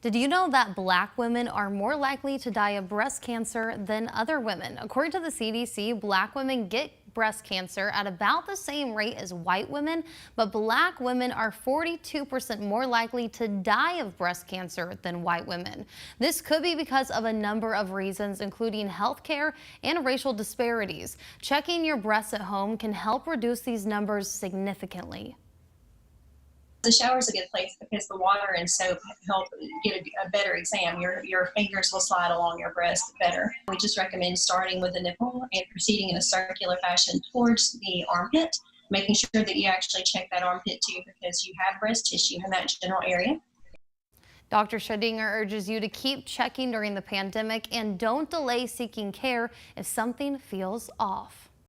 Did you know that Black women are more likely to die of breast cancer than other women? According to the CDC, Black women get breast cancer at about the same rate as white women, but Black women are 42% more likely to die of breast cancer than white women. This could be because of a number of reasons, including healthcare and racial disparities. Checking your breasts at home can help reduce these numbers significantly. The shower is a good place because the water and soap help get a better exam. Your fingers will slide along your breast better. We just recommend starting with the nipple and proceeding in a circular fashion towards the armpit, making sure that you actually check that armpit too because you have breast tissue in that general area. Dr. Schadinger urges you to keep checking during the pandemic and don't delay seeking care if something feels off.